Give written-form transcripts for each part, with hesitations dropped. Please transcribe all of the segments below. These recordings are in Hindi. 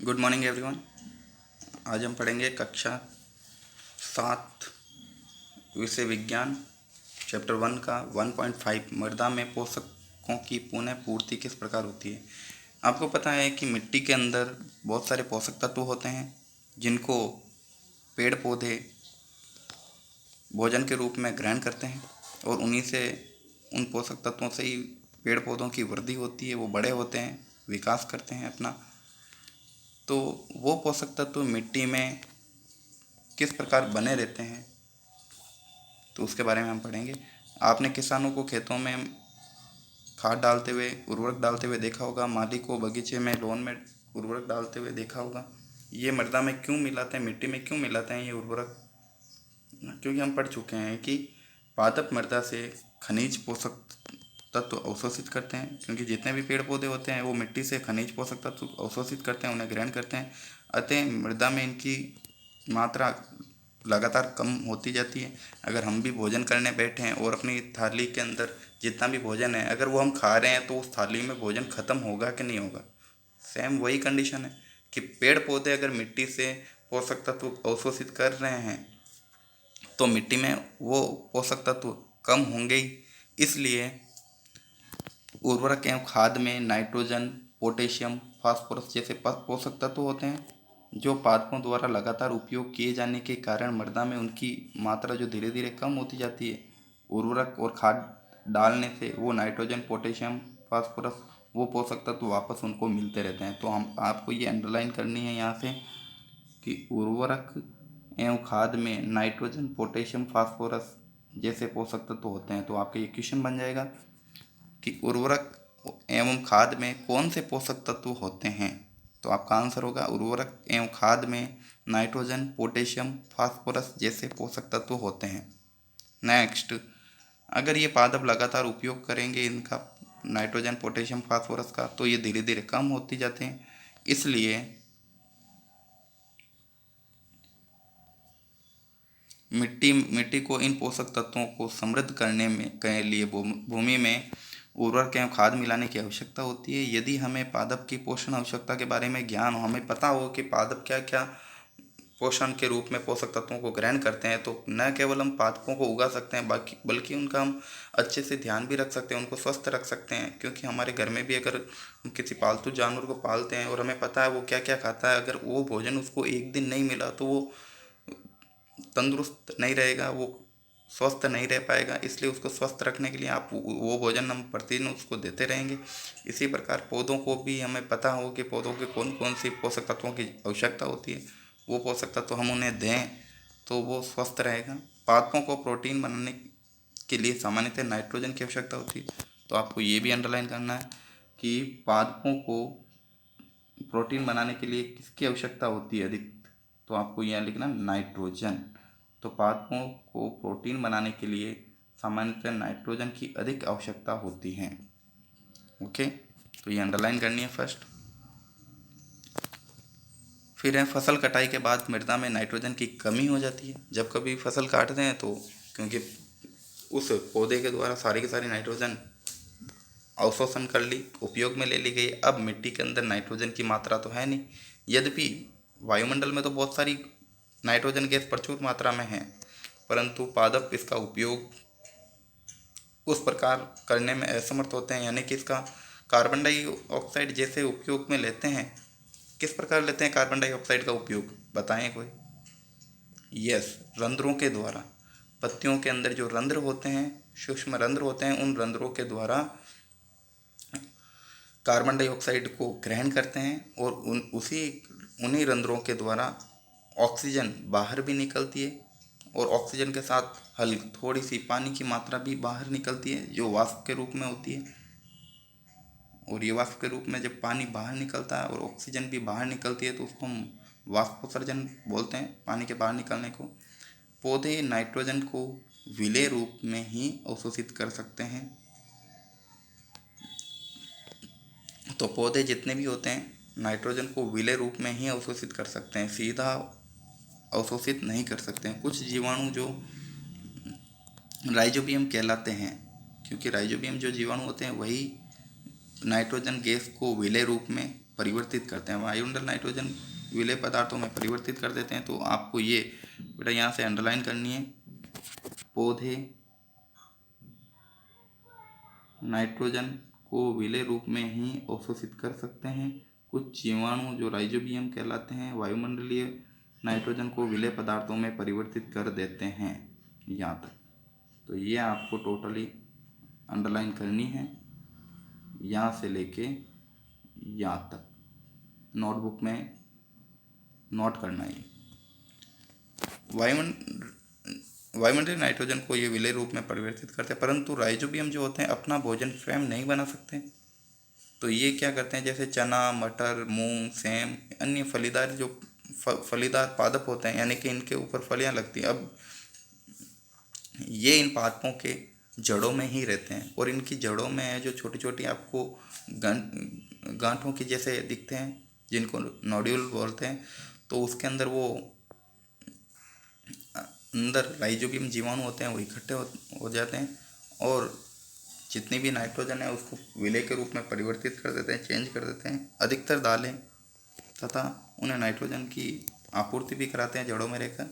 Good morning everyone. आज हम पढ़ेंगे कक्षा 7 विषय विज्ञान चैप्टर 1 का 1.5 मृदा में पोषकों की पुनः पूर्ति किस प्रकार होती है। आपको पता है कि मिट्टी के अंदर बहुत सारे पोषक तत्व होते हैं जिनको पेड़ पौधे भोजन के रूप में ग्रहण करते हैं और उन पोषक तत्वों से ही पेड़ पौधों की वृद्धि होती है, वो बड़े होते हैं, विकास करते हैं अपना। तो वो पोषक तत्व मिट्टी में किस प्रकार बने रहते हैं तो उसके बारे में हम पढ़ेंगे। आपने किसानों को खेतों में खाद डालते हुए, उर्वरक डालते हुए देखा होगा, माली को बगीचे में, लॉन में उर्वरक डालते हुए देखा होगा। ये मृदा में क्यों मिलाते हैं, मिट्टी में क्यों मिलाते हैं ये उर्वरक? क्योंकि हम पढ़ चुके हैं कि पादप मृदा से खनिज पोषक तत्व अवशोषित करते हैं, क्योंकि जितने भी पेड़ पौधे होते हैं वो मिट्टी से खनिज पोषक तत्व अवशोषित करते हैं, उन्हें ग्रहण करते हैं। अतः मृदा में इनकी मात्रा लगातार कम होती जाती है। अगर हम भी भोजन करने बैठे हैं और अपनी थाली के अंदर जितना भी भोजन है, अगर वो हम खा रहे हैं तो उस थाली में भोजन खत्म होगा कि नहीं होगा? सेम वही कंडीशन है कि पेड़ पौधे अगर मिट्टी से पोषक तत्व अवशोषित कर रहे हैं तो मिट्टी में वो पोषक तत्व कम होंगे ही। इसलिए उर्वरक एवं खाद में नाइट्रोजन, पोटेशियम, फास्फोरस जैसे पोषक तत्व होते हैं जो पादपों द्वारा लगातार उपयोग किए जाने के कारण मृदा में उनकी मात्रा जो धीरे धीरे कम होती जाती है, उर्वरक और खाद डालने से वो नाइट्रोजन, पोटेशियम, फास्फोरस वो पोषक तत्व वापस उनको मिलते रहते हैं। तो हम आपको ये अंडरलाइन करनी है यहाँ से कि उर्वरक एवं खाद में नाइट्रोजन, पोटेशियम, फास्फोरस जैसे पोषक तत्व होते हैं। तो आपका ये क्वेश्चन बन जाएगा कि उर्वरक एवं खाद में कौन से पोषक तत्व होते हैं। तो आपका आंसर होगा उर्वरक एवं खाद में नाइट्रोजन, पोटेशियम, फास्फोरस जैसे पोषक तत्व होते हैं। नेक्स्ट, अगर ये पादप लगातार उपयोग करेंगे इनका नाइट्रोजन, पोटेशियम, फास्फोरस का, तो ये धीरे धीरे कम होती जाते हैं। इसलिए मिट्टी को इन पोषक तत्वों को समृद्ध करने में के लिए भूमि में उर्वरक एवं खाद मिलाने की आवश्यकता होती है। यदि हमें पादप की पोषण आवश्यकता के बारे में ज्ञान हो, हमें पता हो कि पादप क्या क्या पोषण के रूप में पोषक तत्वों को ग्रहण करते हैं, तो न केवल हम पादपों को उगा सकते हैं बल्कि उनका हम अच्छे से ध्यान भी रख सकते हैं, उनको स्वस्थ रख सकते हैं। क्योंकि हमारे घर में भी अगर हम किसी पालतू जानवर को पालते हैं और हमें पता है वो क्या क्या खाता है, अगर वो भोजन उसको एक दिन नहीं मिला तो वो तंदुरुस्त नहीं रहेगा, वो स्वस्थ नहीं रह पाएगा। इसलिए उसको स्वस्थ रखने के लिए आप वो भोजन हम प्रतिदिन उसको देते रहेंगे। इसी प्रकार पौधों को भी हमें पता हो कि पौधों के कौन कौन सी पोषक तत्वों की आवश्यकता होती है, वो पोषक तत्व हम उन्हें दें तो वो स्वस्थ रहेगा। पादपों को प्रोटीन बनाने के लिए सामान्यतः नाइट्रोजन की आवश्यकता होती है। तो आपको ये भी अंडरलाइन करना है कि पादपों को प्रोटीन बनाने के लिए किसकी आवश्यकता होती है अधिक? तो आपको यहाँ लिखना नाइट्रोजन। तो पादपों को प्रोटीन बनाने के लिए सामान्यतः नाइट्रोजन की अधिक आवश्यकता होती है। ओके, तो ये अंडरलाइन करनी है फर्स्ट। फिर है फसल कटाई के बाद मृदा में नाइट्रोजन की कमी हो जाती है। जब कभी फसल काटते हैं तो क्योंकि उस पौधे के द्वारा सारी की सारी नाइट्रोजन अवशोषण कर ली, उपयोग में ले ली गई, अब मिट्टी के अंदर नाइट्रोजन की मात्रा तो है नहीं। यद्यपि वायुमंडल में तो बहुत सारी नाइट्रोजन गैस प्रचुर मात्रा में है, परंतु पादप इसका उपयोग उस प्रकार करने में असमर्थ होते हैं, यानी कि इसका कार्बन डाइऑक्साइड जैसे उपयोग में लेते हैं। किस प्रकार लेते हैं कार्बन डाइऑक्साइड का उपयोग, बताएं कोई? यस, रंध्रों के द्वारा। पत्तियों के अंदर जो रंध्र होते हैं, सूक्ष्म रंध्र होते हैं, उन रंध्रों के द्वारा कार्बन डाइऑक्साइड को ग्रहण करते हैं और उन्हीं रंध्रों के द्वारा ऑक्सीजन बाहर भी निकलती है और ऑक्सीजन के साथ थोड़ी सी पानी की मात्रा भी बाहर निकलती है जो वाष्प के रूप में होती है। और ये वाष्प के रूप में जब पानी बाहर निकलता है और ऑक्सीजन भी बाहर निकलती है तो उसको हम वाष्पोत्सर्जन बोलते हैं, पानी के बाहर निकलने को। पौधे नाइट्रोजन को विलेय रूप में ही अवशोषित कर सकते हैं। तो पौधे जितने भी होते हैं नाइट्रोजन को विलेय रूप में ही अवशोषित कर सकते हैं, सीधा अवशोषित नहीं कर सकते हैं। कुछ जीवाणु जो राइजोबियम कहलाते हैं, क्योंकि राइजोबियम जो जीवाणु होते हैं वही नाइट्रोजन गैस को विलेय रूप में परिवर्तित करते हैं, वायुमंडल नाइट्रोजन विलेय पदार्थों में परिवर्तित कर देते हैं। तो आपको ये बेटा यहाँ से अंडरलाइन करनी है, पौधे नाइट्रोजन को विलेय रूप में ही अवशोषित कर सकते हैं। कुछ जीवाणु जो राइजोबियम कहलाते हैं वायुमंडलीय नाइट्रोजन को विलेय पदार्थों में परिवर्तित कर देते हैं। यहाँ तक तो ये आपको टोटली अंडरलाइन करनी है, यहाँ से लेके यहाँ तक नोटबुक में नोट करना है। वायुमंडलीय नाइट्रोजन को ये विलेय रूप में परिवर्तित करते हैं, परंतु राइजोबियम जो होते हैं अपना भोजन स्वयं नहीं बना सकते। तो ये क्या करते हैं, जैसे चना, मटर, मूंग, सेम, अन्य फलीदार जो फलीदार पादप होते हैं, यानी कि इनके ऊपर फलियां लगती हैं। अब ये इन पादपों के जड़ों में ही रहते हैं और इनकी जड़ों में जो छोटी छोटी आपको गांठों की जैसे दिखते हैं, जिनको नोड्यूल बोलते हैं, तो उसके अंदर वो अंदर राइजोबियम जीवाणु होते हैं, वो इकट्ठे हो जाते हैं और जितनी भी नाइट्रोजन है उसको विलेय के रूप में परिवर्तित कर देते हैं, चेंज कर देते हैं। अधिकतर दालें तथा उन्हें नाइट्रोजन की आपूर्ति भी कराते हैं जड़ों में रहकर।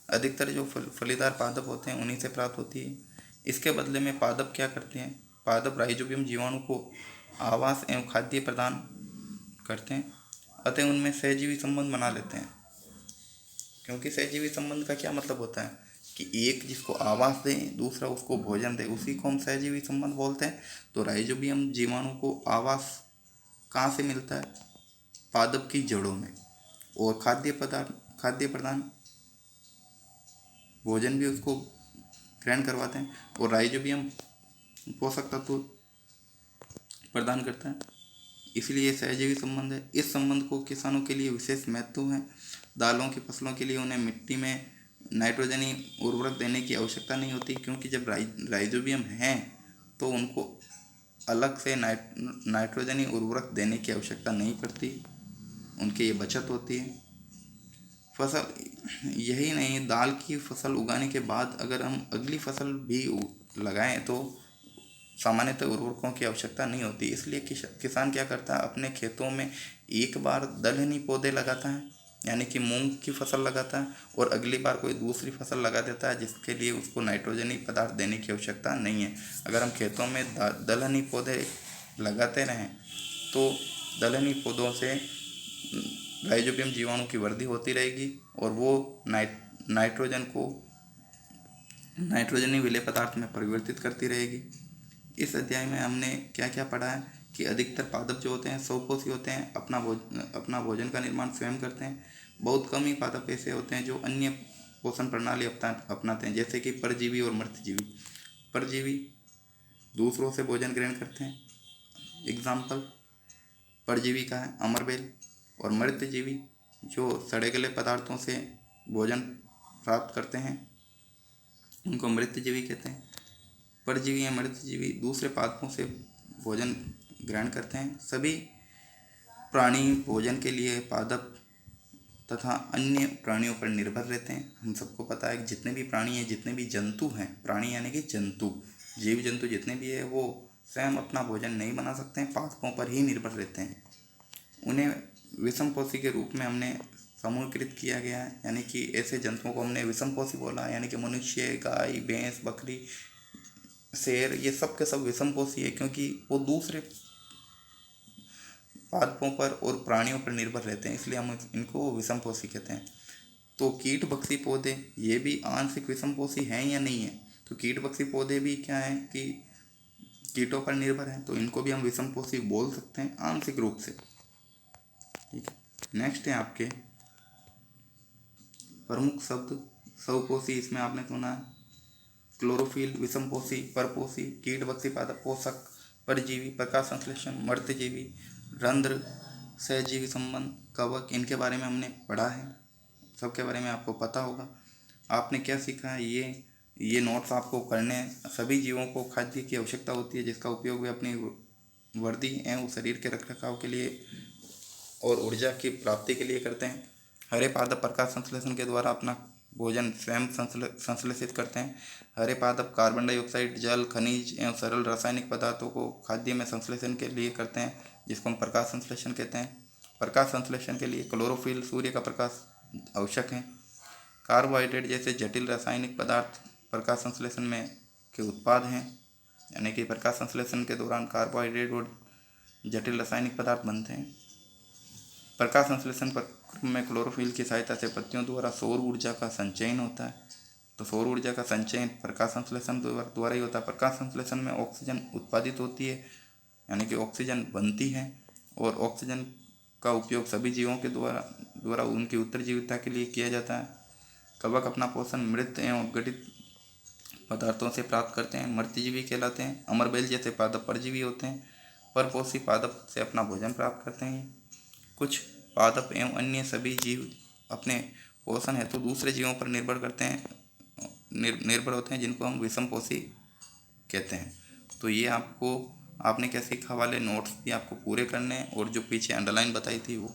अधिकतर जो फलीदार पादप होते हैं उन्हीं से प्राप्त होती है। इसके बदले में पादप क्या करते हैं, पादप राइजोबियम जीवाणु को आवास एवं खाद्य प्रदान करते हैं, अतः उनमें सहजीवी संबंध बना लेते हैं। क्योंकि सहजीवी संबंध का क्या मतलब होता है कि एक जिसको आवास दे, दूसरा उसको भोजन दे, उसी को हम सहजीवी संबंध बोलते हैं। तो राइजोबियम जीवाणु को आवास कहाँ से मिलता है, पादप की जड़ों में, और खाद्य प्रदान भोजन भी उसको ग्रहण करवाते हैं, और राइजोबियम पोषक तत्व प्रदान करता है। इसलिए सहजीवी संबंध है। इस संबंध को किसानों के लिए विशेष महत्व है। दालों की फसलों के लिए उन्हें मिट्टी में नाइट्रोजनी उर्वरक देने की आवश्यकता नहीं होती, क्योंकि जब राइजोबियम हैं तो उनको अलग से नाइट्रोजनी उर्वरक देने की आवश्यकता नहीं पड़ती, उनकी ये बचत होती है। फसल यही नहीं, दाल की फसल उगाने के बाद अगर हम अगली फसल भी लगाएं तो सामान्यतः उर्वरकों की आवश्यकता नहीं होती। इसलिए किसान क्या करता है, अपने खेतों में एक बार दलहनी पौधे लगाता है, यानी कि मूंग की फसल लगाता है, और अगली बार कोई दूसरी फसल लगा देता है जिसके लिए उसको नाइट्रोजनी पदार्थ देने की आवश्यकता नहीं है। अगर हम खेतों में दलहनी पौधे लगाते रहें तो दलहनी पौधों से राइजोबियम जीवाणु की वृद्धि होती रहेगी और वो नाइट्रोजन को नाइट्रोजनी विलेय पदार्थ में परिवर्तित करती रहेगी। इस अध्याय में हमने क्या क्या पढ़ा है कि अधिकतर पादप जो होते हैं स्वपोषी होते हैं, अपना भोजन का निर्माण स्वयं करते हैं। बहुत कम ही पादप ऐसे होते हैं जो अन्य पोषण प्रणाली अपनाते हैं, जैसे कि परजीवी और मृतजीवी। परजीवी दूसरों से भोजन ग्रहण करते हैं, एग्जाम्पल परजीवी का है अमरबेल, और मृतजीवी जो सड़े गले पदार्थों से भोजन प्राप्त करते हैं उनको मृतजीवी कहते हैं। परजीवी या मृतजीवी दूसरे पादपों से भोजन ग्रहण करते हैं। सभी प्राणी भोजन के लिए पादप तथा अन्य प्राणियों पर निर्भर रहते हैं। हम सबको पता है कि जितने भी प्राणी हैं, जितने भी जंतु हैं, प्राणी यानी कि जंतु, जीव जंतु जितने भी है वो स्वयं अपना भोजन नहीं बना सकते हैं, पादपों पर ही निर्भर रहते हैं। उन्हें विषमपोषी के रूप में हमने समूहीकृत किया गया है, यानी कि ऐसे जंतुओं को हमने विषमपोषी बोला, यानी कि मनुष्य, गाय, भैंस, बकरी, शेर, ये सब के सब विषमपोषी है क्योंकि वो दूसरे पादपों पर और प्राणियों पर निर्भर रहते हैं, इसलिए हम इनको विषमपोषी कहते हैं। तो कीटभक्षी पौधे ये भी आंशिक विषमपोषी हैं या नहीं है, तो कीटभक्षी पौधे भी क्या है कि कीटों पर निर्भर हैं, तो इनको भी हम विषमपोषी बोल सकते हैं आंशिक रूप से। ठीक है, नेक्स्ट है आपके प्रमुख शब्द स्वपोषी। इसमें आपने सुना है क्लोरोफिल, विषमपोषी, परपोषी, कीटभक्षी पादप, पोषक, परजीवी, प्रकाश संश्लेषण, मृतजीवी, रंध्र, सहजीवी संबंध, कवक, इनके बारे में हमने पढ़ा है। सबके बारे में आपको पता होगा। आपने क्या सीखा है, ये नोट्स आपको करने। सभी जीवों को खाद्य की आवश्यकता होती है जिसका उपयोग वे अपनी वृद्धि एवं शरीर के रखरखाव के लिए और ऊर्जा की प्राप्ति के लिए करते हैं। हरे पादप प्रकाश संश्लेषण के द्वारा अपना भोजन स्वयं संश्लेषित करते हैं। हरे पादप कार्बन डाइऑक्साइड, जल, खनिज एवं सरल रासायनिक पदार्थों को खाद्य में संश्लेषण के लिए करते हैं, जिसको हम प्रकाश संश्लेषण कहते हैं। प्रकाश संश्लेषण के लिए क्लोरोफिल, सूर्य का प्रकाश आवश्यक है। कार्बोहाइड्रेट जैसे जटिल रासायनिक पदार्थ प्रकाश संश्लेषण में के उत्पाद हैं, यानी कि प्रकाश संश्लेषण के दौरान कार्बोहाइड्रेट और जटिल रासायनिक पदार्थ बनते हैं। प्रकाश संश्लेषण में क्लोरोफिल की सहायता से पत्तियों द्वारा सौर ऊर्जा का संचयन होता है। तो सौर ऊर्जा का संचयन प्रकाश संश्लेषण द्वारा ही होता है। प्रकाश संश्लेषण में ऑक्सीजन उत्पादित होती है, यानी कि ऑक्सीजन बनती है, और ऑक्सीजन का उपयोग सभी जीवों के द्वारा उनकी उत्तरजीविता के लिए किया जाता है। कवक अपना पोषण मृत एवं गठित पदार्थों से प्राप्त करते हैं, मृतजीवी कहलाते हैं। अमरबेल जैसे पादप परजीवी होते हैं, परपोषी पादप से अपना भोजन प्राप्त करते हैं। कुछ पादप एवं अन्य सभी जीव अपने पोषण हेतु दूसरे जीवों पर निर्भर होते हैं, जिनको हम विषमपोषी कहते हैं। तो ये आपने क्या सीखा वाले नोट्स भी आपको पूरे करने हैं, और जो पीछे अंडरलाइन बताई थी वो